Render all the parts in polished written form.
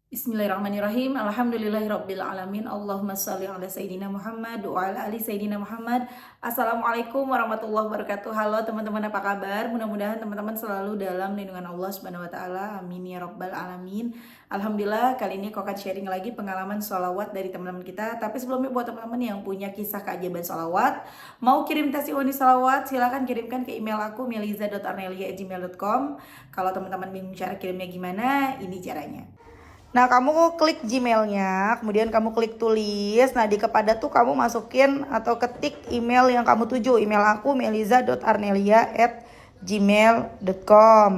Bismillahirrahmanirrahim. Alhamdulillahirabbil alamin. Allahumma shalli ala sayidina Muhammad wa ala ali sayidina Muhammad. Assalamualaikum warahmatullahi wabarakatuh. Halo teman-teman, apa kabar? Mudah-mudahan teman-teman selalu dalam lindungan Allah Subhanahu wa taala. Amin ya rabbal alamin. Alhamdulillah, kali ini aku akan sharing lagi pengalaman sholawat dari teman-teman kita. Tapi sebelumnya buat teman-teman yang punya kisah keajaiban sholawat, mau kirim testimoni sholawat, silahkan kirimkan ke email aku meliza.arnelia@gmail.com. Kalau teman-teman bingung cara kirimnya gimana, ini caranya. Nah, kamu klik Gmailnya, kemudian kamu klik tulis. Nah, di kepada tuh kamu masukin atau ketik email yang kamu tuju. Email aku meliza.arnelia@gmail.com.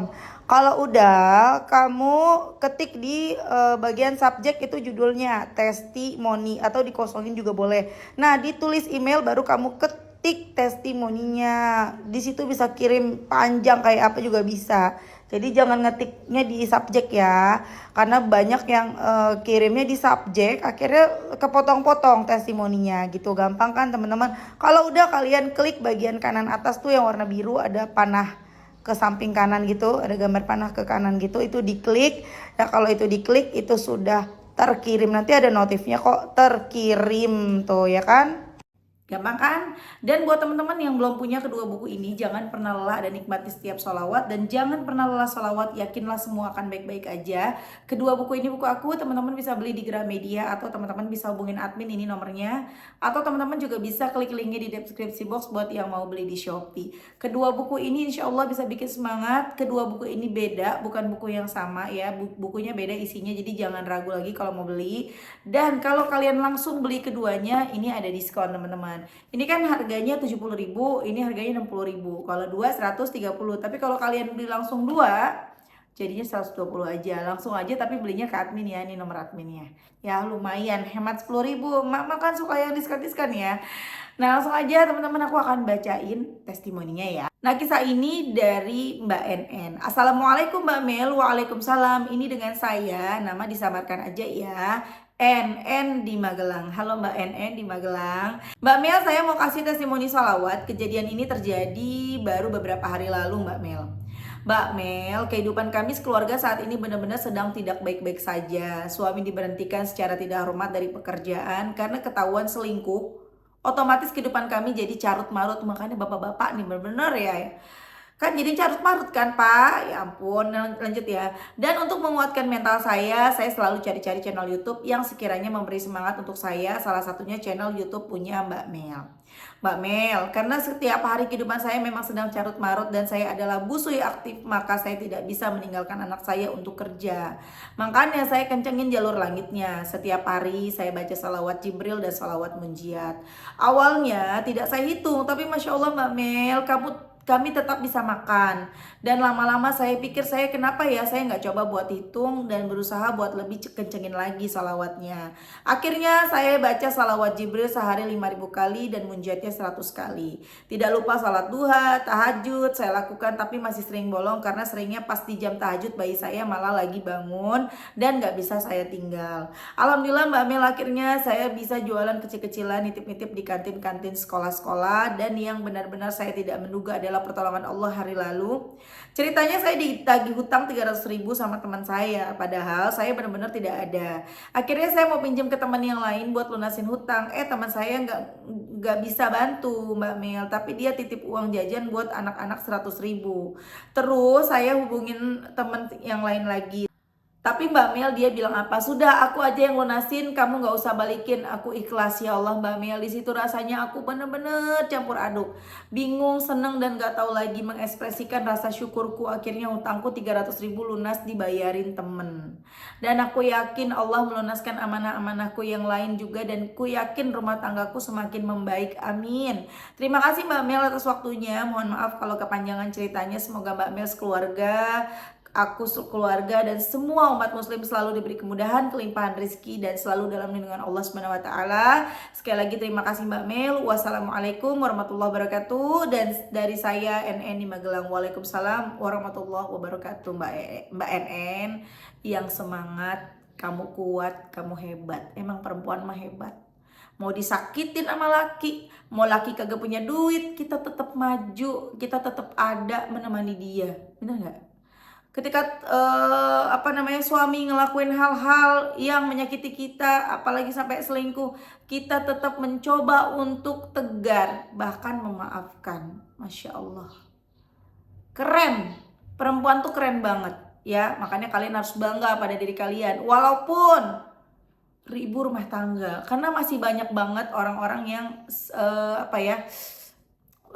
Kalau udah, kamu ketik di bagian subjek itu judulnya testimoni atau dikosongin juga boleh. Nah, ditulis email baru kamu ketik testimoninya. Di situ bisa kirim panjang kayak apa juga bisa. Jadi jangan ngetiknya di subjek ya, karena banyak yang kirimnya di subjek, akhirnya kepotong-potong testimoninya gitu. Gampang kan teman-teman? Kalau udah kalian klik bagian kanan atas tuh yang warna biru ada panah ke samping kanan gitu, ada gambar panah ke kanan gitu, itu diklik. Nah kalau itu diklik itu sudah terkirim, nanti ada notifnya kok terkirim tuh ya kan? Gampang kan? Dan buat teman-teman yang belum punya kedua buku ini, jangan pernah lelah dan nikmati setiap sholawat. Dan jangan pernah lelah sholawat, yakinlah semua akan baik-baik aja. Kedua buku ini buku aku, teman-teman bisa beli di Gramedia. Atau teman-teman bisa hubungin admin, ini nomornya. Atau teman-teman juga bisa klik linknya di deskripsi box buat yang mau beli di Shopee. Kedua buku ini insya Allah bisa bikin semangat. Kedua buku ini beda, bukan buku yang sama ya. Bukunya beda isinya, jadi jangan ragu lagi kalau mau beli. Dan kalau kalian langsung beli keduanya, ini ada diskon teman-teman. Ini kan harganya 70.000, ini harganya 60.000. Kalau dua 130. Tapi kalau kalian beli langsung dua, jadinya 120 aja. Langsung aja tapi belinya ke admin ya, ini nomor adminnya. Ya lumayan, hemat 10.000. Mak kan suka yang diskon-diskon ya. Nah langsung aja teman-teman, aku akan bacain testimoninya ya. Nah kisah ini dari Mbak NN. Assalamualaikum Mbak Mel. Waalaikumsalam. Ini dengan saya, nama disamarkan aja ya, NN di Magelang. Halo Mbak NN di Magelang. Mbak Mel, saya mau kasih testimoni sholawat. Kejadian ini terjadi baru beberapa hari lalu Mbak Mel. Mbak Mel, kehidupan kami sekeluarga saat ini benar-benar sedang tidak baik-baik saja. Suami diberhentikan secara tidak hormat dari pekerjaan karena ketahuan selingkuh. Otomatis kehidupan kami jadi carut marut. Makanya bapak-bapak nih benar-benar ya kan jadi carut marut kan Pak. Ya ampun, lanjut ya. Dan untuk menguatkan mental saya selalu cari-cari channel YouTube yang sekiranya memberi semangat untuk saya. Salah satunya channel YouTube punya Mbak Mel. Mbak Mel, karena setiap hari kehidupan saya memang sedang carut marut dan saya adalah busui aktif, maka saya tidak bisa meninggalkan anak saya untuk kerja. Makanya saya kencengin jalur langitnya. Setiap hari saya baca salawat Jibril dan salawat Munjiat. Awalnya tidak saya hitung, tapi Masya Allah Mbak Mel, kami tetap bisa makan. Dan lama-lama saya pikir kenapa ya saya nggak coba buat hitung dan berusaha buat lebih kencengin lagi salawatnya. Akhirnya saya baca salawat Jibril sehari 5.000 kali dan munjatnya 100 kali. Tidak lupa salat duha, tahajud saya lakukan, tapi masih sering bolong karena seringnya pas di jam tahajud bayi saya malah lagi bangun dan nggak bisa saya tinggal. Alhamdulillah Mbak Mel, akhirnya saya bisa jualan kecil-kecilan, nitip-nitip di kantin-kantin sekolah-sekolah. Dan yang benar-benar saya tidak menduga adalah pertolongan Allah hari lalu. Ceritanya saya ditagih hutang 300.000 sama teman saya, padahal saya benar-benar tidak ada. Akhirnya saya mau pinjam ke teman yang lain buat lunasin hutang. Teman saya nggak bisa bantu Mbak Mel, tapi dia titip uang jajan buat anak-anak 100.000. Terus saya hubungin teman yang lain lagi. Tapi Mbak Mel dia bilang apa? Sudah aku aja yang lunasin, kamu nggak usah balikin. Aku ikhlas ya Allah Mbak Mel. Di situ rasanya aku bener-bener campur aduk, bingung, seneng dan nggak tahu lagi mengekspresikan rasa syukurku. Akhirnya hutangku 300.000 lunas, dibayarin temen. Dan aku yakin Allah melunaskan amanah-amanahku yang lain juga, dan ku yakin rumah tanggaku semakin membaik. Amin. Terima kasih Mbak Mel atas waktunya. Mohon maaf kalau kepanjangan ceritanya. Semoga Mbak Mel sekeluarga, aku keluarga dan semua umat muslim selalu diberi kemudahan, kelimpahan rezeki dan selalu dalam lindungan Allah Subhanahu wa taala. Sekali lagi terima kasih Mbak Mel. Wassalamualaikum warahmatullahi wabarakatuh. Dan dari saya NN di Magelang. Waalaikumsalam warahmatullahi wabarakatuh. Mbak NN yang semangat, kamu kuat, kamu hebat. Emang perempuan mah hebat. Mau disakitin sama laki, mau laki kagak punya duit, kita tetap maju, kita tetap ada menemani dia. Bener nggak? Ketika suami ngelakuin hal-hal yang menyakiti kita, apalagi sampai selingkuh, kita tetap mencoba untuk tegar, bahkan memaafkan. Masya Allah, keren. Perempuan tuh keren banget ya. Makanya kalian harus bangga pada diri kalian, walaupun ibu rumah tangga. Karena masih banyak banget orang-orang yang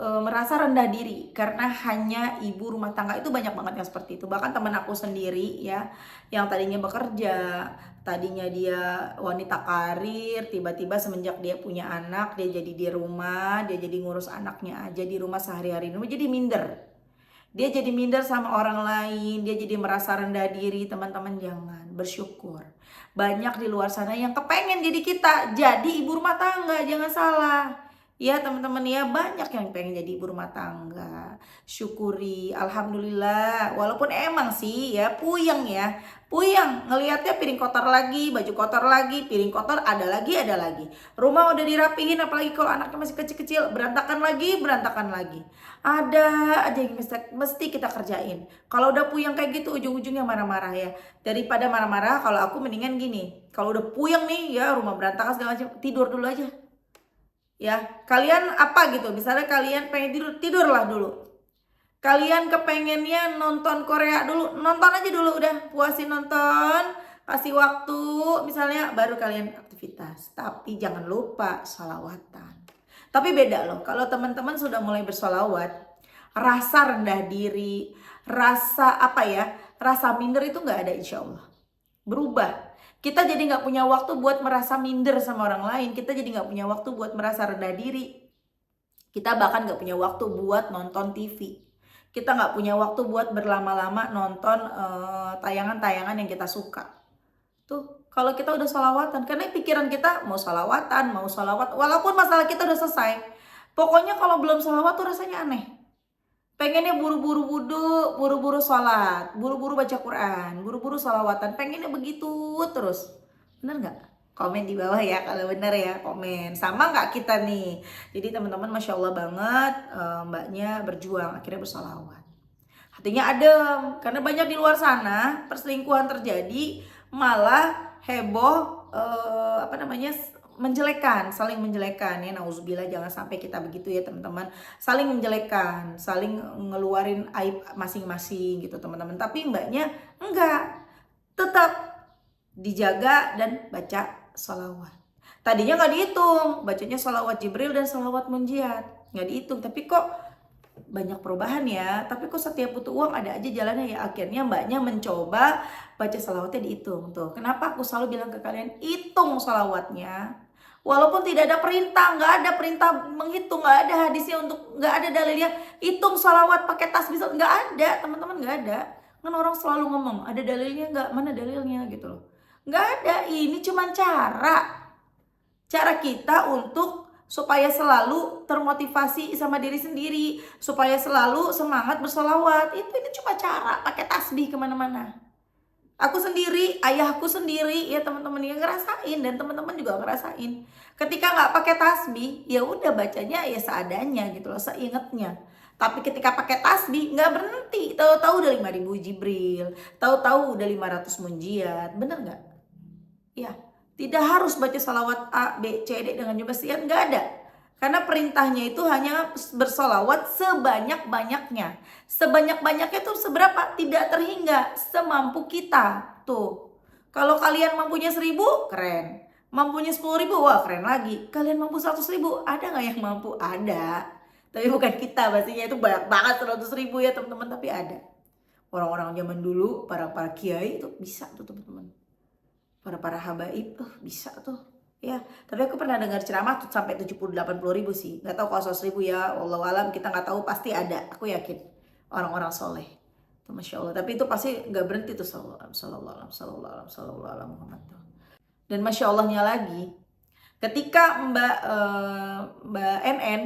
merasa rendah diri karena hanya ibu rumah tangga. Itu banyak banget yang seperti itu. Bahkan teman aku sendiri ya, yang tadinya bekerja, tadinya dia wanita karir, tiba-tiba semenjak dia punya anak, dia jadi di rumah, dia jadi ngurus anaknya aja di rumah sehari-hari, jadi minder. Dia jadi minder sama orang lain, dia jadi merasa rendah diri. Teman-teman jangan, bersyukur. Banyak di luar sana yang kepengen jadi kita, jadi ibu rumah tangga, jangan salah. Ya teman-teman ya, banyak yang pengen jadi ibu rumah tangga. Syukuri, alhamdulillah. Walaupun emang sih ya puyeng ngelihatnya piring kotor lagi, baju kotor lagi, piring kotor ada lagi. Rumah udah dirapihin, apalagi kalau anaknya masih kecil-kecil, berantakan lagi. Ada aja yang mesti kita kerjain. Kalau udah puyeng kayak gitu, ujung-ujungnya marah-marah ya. Daripada marah-marah, kalau aku mendingan gini. Kalau udah puyeng nih ya, rumah berantakan segala macam, tidur dulu aja. Ya, kalian apa gitu, misalnya kalian pengen tidurlah dulu. Kalian kepengennya nonton Korea dulu, nonton aja dulu, udah puasin nonton, kasih waktu misalnya, baru kalian aktivitas. Tapi jangan lupa sholawatan. Tapi beda loh, kalau teman-teman sudah mulai bersolawat, rasa rendah diri, rasa rasa minder itu nggak ada, insya Allah berubah. Kita jadi nggak punya waktu buat merasa minder sama orang lain. Kita jadi nggak punya waktu buat merasa rendah diri. Kita bahkan nggak punya waktu buat nonton TV. Kita nggak punya waktu buat berlama-lama nonton tayangan-tayangan yang kita suka. Tuh, kalau kita udah sholawatan, karena pikiran kita mau sholawat, walaupun masalah kita udah selesai. Pokoknya kalau belum sholawat tuh rasanya aneh. Pengennya buru-buru wudhu, buru-buru sholat, buru-buru baca Quran, buru-buru sholawatan. Pengennya begitu terus. Bener gak? Komen di bawah ya kalau bener ya, komen. Sama gak kita nih? Jadi teman-teman Masya Allah banget, mbaknya berjuang akhirnya bersolawat. Hatinya adem, karena banyak di luar sana perselingkuhan terjadi, malah heboh saling menjelekan ya. Nauzubillah, jangan sampai kita begitu ya teman-teman. Saling menjelekan, saling ngeluarin aib masing-masing gitu teman-teman. Tapi mbaknya enggak, tetap dijaga dan baca sholawat. Tadinya nggak dihitung, bacanya sholawat Jibril dan sholawat munjiat, nggak dihitung. Tapi kok banyak perubahan ya, tapi kok setiap butuh uang ada aja jalannya ya. Akhirnya mbaknya mencoba baca sholawatnya dihitung. Tuh, kenapa aku selalu bilang ke kalian, hitung sholawatnya. Walaupun tidak ada perintah, nggak ada perintah menghitung, nggak ada hadisnya, nggak ada dalilnya hitung sholawat pakai tasbih, nggak ada teman-teman, nggak ada. Kan orang selalu ngomong ada dalilnya nggak, mana dalilnya gitu loh. Nggak ada, ini cuma cara kita untuk supaya selalu termotivasi sama diri sendiri, supaya selalu semangat bersolawat. Ini cuma cara, pakai tasbih kemana-mana. Aku sendiri, ayahku sendiri ya teman-teman yang ngerasain, dan teman-teman juga ngerasain. Ketika nggak pakai tasbih, ya udah bacanya ya seadanya gitu loh, seingetnya. Tapi ketika pakai tasbih nggak berhenti, tahu-tahu udah 5.000 Jibril, tahu-tahu udah 500 munjiat, bener nggak? Ya, tidak harus baca salawat A, B, C, D dengan jumlah sekian, nggak ada. Karena perintahnya itu hanya bersolawat sebanyak-banyaknya. Sebanyak-banyaknya itu seberapa? Tidak terhingga, semampu kita. Tuh, kalau kalian mampunya 1.000, keren. Mampunya 10.000, wah keren lagi. Kalian mampu 100.000, ada nggak yang mampu? Ada. Tapi bukan kita, pastinya itu banyak banget 100.000 ya teman-teman, tapi ada. Orang-orang zaman dulu, para kiai itu bisa tuh teman-teman. Para habaib bisa tuh. Ya, tapi aku pernah dengar ceramah tuh sampai 70-80 ribu sih. Nggak tahu kalau 100 ribu ya, wallahu alam, kita nggak tahu, pasti ada. Aku yakin orang-orang soleh. Tuh, Masya Allah. Tapi itu pasti nggak berhenti tuh sallallahu alaihi Muhammad. Dan Masya Allahnya lagi, ketika Mbak NN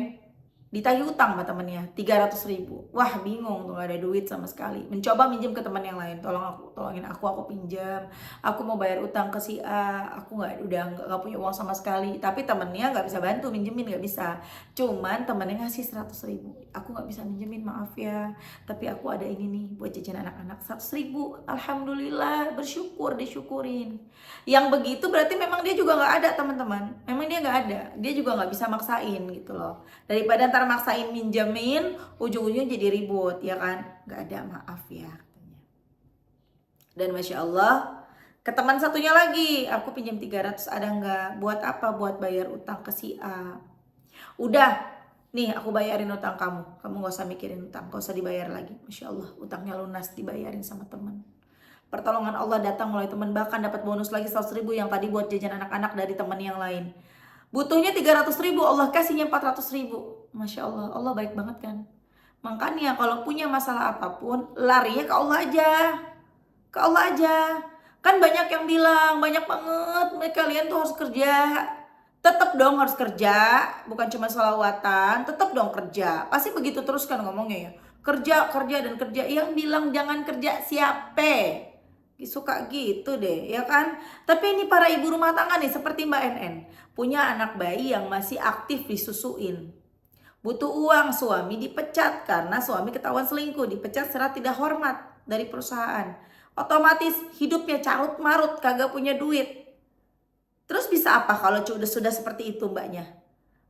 Ditagih utang sama temennya 300.000. Wah, bingung tuh, gak ada duit sama sekali. Mencoba minjem ke teman yang lain, tolongin aku pinjam. Aku mau bayar utang ke si A, aku udah nggak punya uang sama sekali. Tapi temennya nggak bisa bantu minjemin, nggak bisa. Cuman temennya ngasih 100.000. Aku nggak bisa minjemin, maaf ya. Tapi aku ada ini nih buat jajan anak-anak, 100.000. Alhamdulillah, bersyukur, disyukurin. Yang begitu berarti memang dia juga nggak ada, teman-teman. Memang dia nggak ada, dia juga nggak bisa maksain gitu loh. Daripada ntar maksain minjemin, ujung-ujungnya jadi ribut, ya kan? Gak ada, maaf ya katanya. Dan Masya Allah, ke teman satunya lagi, aku pinjam 300, ada nggak? Buat apa? Buat bayar utang ke si A. Udah, nih aku bayarin utang kamu. Kamu gak usah mikirin utang, gak usah dibayar lagi. Masya Allah, utangnya lunas, dibayarin sama teman. Pertolongan Allah datang mulai teman, bahkan dapat bonus lagi 100.000 yang tadi buat jajan anak-anak dari teman yang lain. Butuhnya 300.000, Allah kasihnya 400.000. Masya Allah, Allah baik banget kan. Makanya kalau punya masalah apapun, larinya ke Allah aja. Ke Allah aja. Kan banyak yang bilang, banyak banget, kalian tuh harus kerja. Tetap dong harus kerja, bukan cuma sholawatan, tetap dong kerja. Pasti begitu terus kan ngomongnya ya. Kerja, kerja, dan kerja. Yang bilang jangan kerja siapa? Suka gitu deh, ya kan? Tapi ini para ibu rumah tangga nih, seperti Mbak NN, punya anak bayi yang masih aktif disusuin. Butuh uang, suami dipecat karena suami ketahuan selingkuh, dipecat secara tidak hormat dari perusahaan. Otomatis hidupnya carut marut, kagak punya duit. Terus bisa apa kalau sudah seperti itu mbaknya?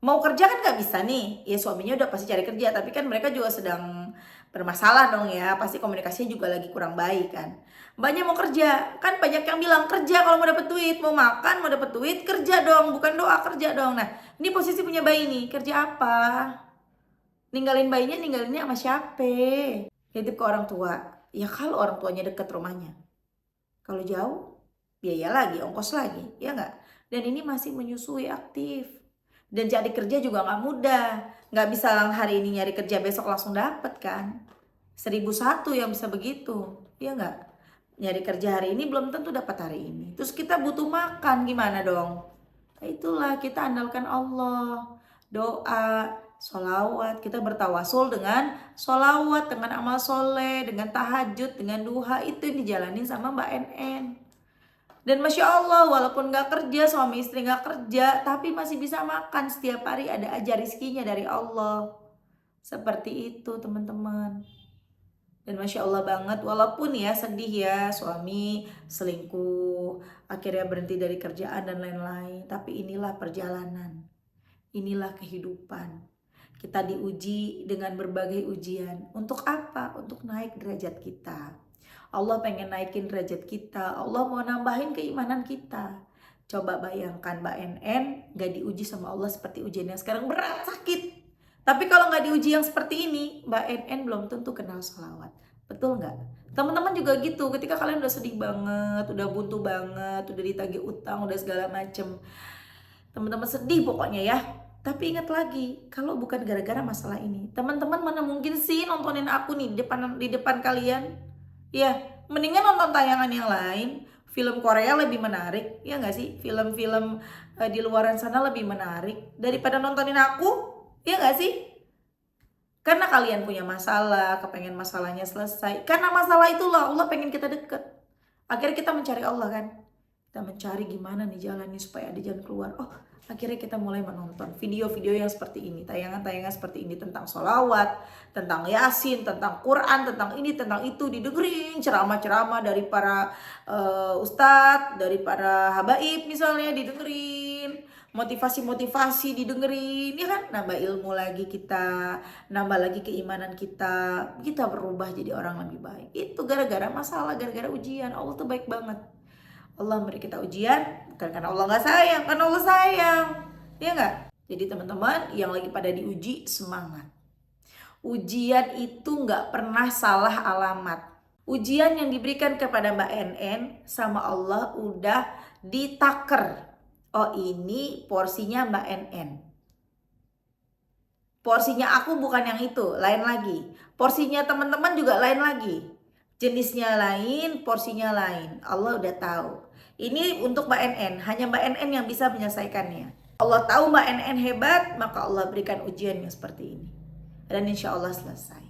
Mau kerja kan gak bisa nih, ya suaminya udah pasti cari kerja, tapi kan mereka juga sedang bermasalah dong ya, pasti komunikasinya juga lagi kurang baik kan. Mbaknya mau kerja, kan banyak yang bilang kerja kalau mau dapet duit, mau makan, mau dapet duit, kerja dong, bukan doa, kerja dong. Nah, ini posisi punya bayi nih, kerja apa? Ninggalin bayinya, ninggalinnya sama siapa? Titip ke orang tua, ya kalau orang tuanya deket rumahnya. Kalau jauh, biaya lagi, ongkos lagi, ya nggak? Dan ini masih menyusui aktif. Dan cari kerja juga nggak mudah. Nggak bisa hari ini nyari kerja, besok langsung dapet kan. 1.001 yang bisa begitu, ya nggak? Nyari kerja hari ini belum tentu dapat hari ini. Terus kita butuh makan, gimana dong? Nah, itulah kita andalkan Allah. Doa, sholawat, kita bertawasul dengan sholawat, dengan amal soleh, dengan tahajud, dengan duha, itu yang dijalanin sama Mbak NN. Dan Masya Allah, walaupun gak kerja, suami istri gak kerja, tapi masih bisa makan setiap hari, ada aja rizkinya dari Allah. Seperti itu teman-teman. Dan Masya Allah banget, walaupun ya sedih ya, suami selingkuh, akhirnya berhenti dari kerjaan dan lain-lain. Tapi inilah perjalanan, inilah kehidupan. Kita diuji dengan berbagai ujian. Untuk apa? Untuk naik derajat kita. Allah pengen naikin derajat kita. Allah mau nambahin keimanan kita. Coba bayangkan Mbak NN gak diuji sama Allah seperti ujian yang sekarang berat, sakit. Tapi kalau gak diuji yang seperti ini, Mbak NN belum tentu kenal sholawat. Betul gak? Teman-teman juga gitu, ketika kalian udah sedih banget, udah buntu banget, udah ditagih utang, udah segala macem. Teman-teman sedih pokoknya ya. Tapi ingat lagi, kalau bukan gara-gara masalah ini, teman-teman mana mungkin sih nontonin aku nih di depan kalian? Ya, mendingan nonton tayangan yang lain. Film Korea lebih menarik, ya nggak sih? Film-film di luaran sana lebih menarik daripada nontonin aku, ya nggak sih? Karena kalian punya masalah, kepengen masalahnya selesai. Karena masalah itulah Allah pengen kita deket. Akhirnya kita mencari Allah kan. Kita mencari gimana nih jalannya supaya ada jalan keluar. Oh, akhirnya kita mulai menonton video-video yang seperti ini, tayangan-tayangan seperti ini tentang sholawat, tentang yasin, tentang Quran, tentang ini, tentang itu, didengerin ceramah-ceramah dari para ustadz, dari para habaib misalnya, didengerin motivasi-motivasi, didengerin, ya kan, nambah ilmu lagi kita, nambah lagi keimanan kita berubah jadi orang lebih baik. Itu gara-gara masalah, gara-gara ujian. Allah tuh baik banget. Allah memberi kita ujian bukan karena Allah gak sayang, karena Allah sayang, ya gak? Jadi teman-teman yang lagi pada diuji, semangat. Ujian itu gak pernah salah alamat. Ujian yang diberikan kepada Mbak NN sama Allah udah ditaker. Oh, ini porsinya Mbak NN. Porsinya aku bukan yang itu, lain lagi. Porsinya teman-teman juga lain lagi. Jenisnya lain, porsinya lain. Allah udah tahu. Ini untuk Mbak NN, hanya Mbak NN yang bisa menyelesaikannya. Allah tahu Mbak NN hebat, maka Allah berikan ujian yang seperti ini. Dan insya Allah selesai.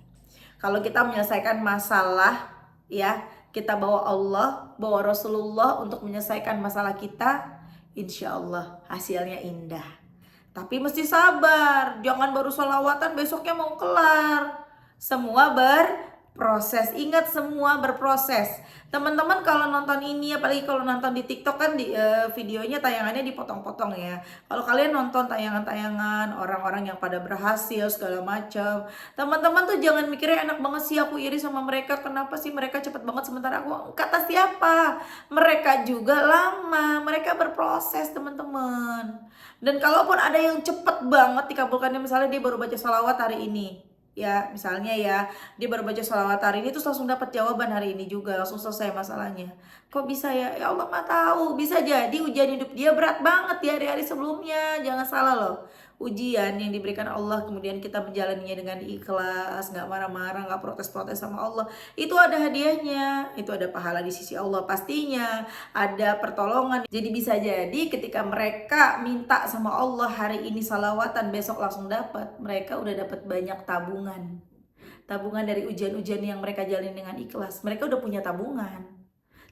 Kalau kita menyelesaikan masalah, ya, kita bawa Allah, bawa Rasulullah untuk menyelesaikan masalah kita, insya Allah hasilnya indah. Tapi mesti sabar, jangan baru sholawatan besoknya mau kelar. Semua berproses, ingat semua berproses. Teman-teman kalau nonton ini, apalagi kalau nonton di TikTok kan videonya tayangannya dipotong-potong ya. Kalau kalian nonton tayangan-tayangan orang-orang yang pada berhasil segala macam, teman-teman tuh jangan mikirnya enak banget sih aku iri sama mereka, kenapa sih mereka cepet banget sementara aku, kata siapa? Mereka juga lama, mereka berproses teman-teman. Dan kalaupun ada yang cepet banget dikabulkannya, misalnya dia baru baca sholawat hari ini, ya misalnya ya dia baru baca sholawat hari ini terus langsung dapat jawaban hari ini juga, langsung selesai masalahnya. Kok bisa ya? Ya Allah mah tahu, bisa jadi ujian hidup dia berat banget di hari-hari sebelumnya. Jangan salah loh, ujian yang diberikan Allah kemudian kita menjalaninya dengan ikhlas, nggak marah-marah, nggak protes-protes sama Allah, itu ada hadiahnya, itu ada pahala di sisi Allah pastinya, ada pertolongan. Jadi bisa jadi ketika mereka minta sama Allah hari ini salawatan, besok langsung dapat, mereka udah dapat banyak tabungan dari ujian-ujian yang mereka jalani dengan ikhlas. Mereka udah punya tabungan,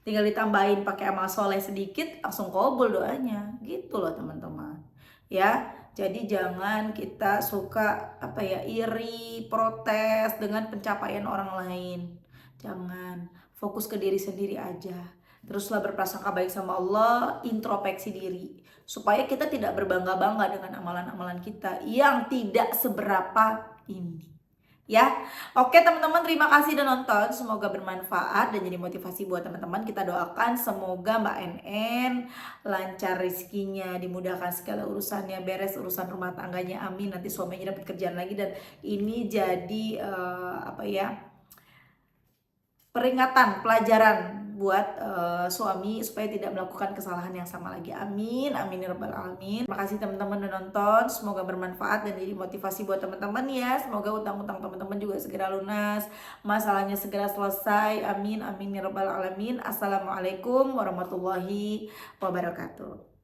tinggal ditambahin pakai amal soleh sedikit, langsung kabul doanya, gitu loh teman-teman ya. Jadi jangan kita suka iri, protes dengan pencapaian orang lain. Jangan, fokus ke diri sendiri aja. Teruslah berprasangka baik sama Allah, introspeksi diri supaya kita tidak berbangga-bangga dengan amalan-amalan kita yang tidak seberapa ini. Ya, oke teman-teman, terima kasih udah nonton, semoga bermanfaat dan jadi motivasi buat teman-teman. Kita doakan semoga Mbak NN lancar rezekinya, dimudahkan segala urusannya, beres urusan rumah tangganya, amin. Nanti suaminya dapat kerjaan lagi dan ini jadi peringatan, pelajaran buat suami supaya tidak melakukan kesalahan yang sama lagi, amin, amin ya rabbal alamin. Terima kasih teman-teman udah nonton, semoga bermanfaat dan jadi motivasi buat teman-teman ya. Semoga utang-utang teman-teman juga segera lunas, masalahnya segera selesai, amin, amin ya rabbal alamin. Assalamualaikum warahmatullahi wabarakatuh.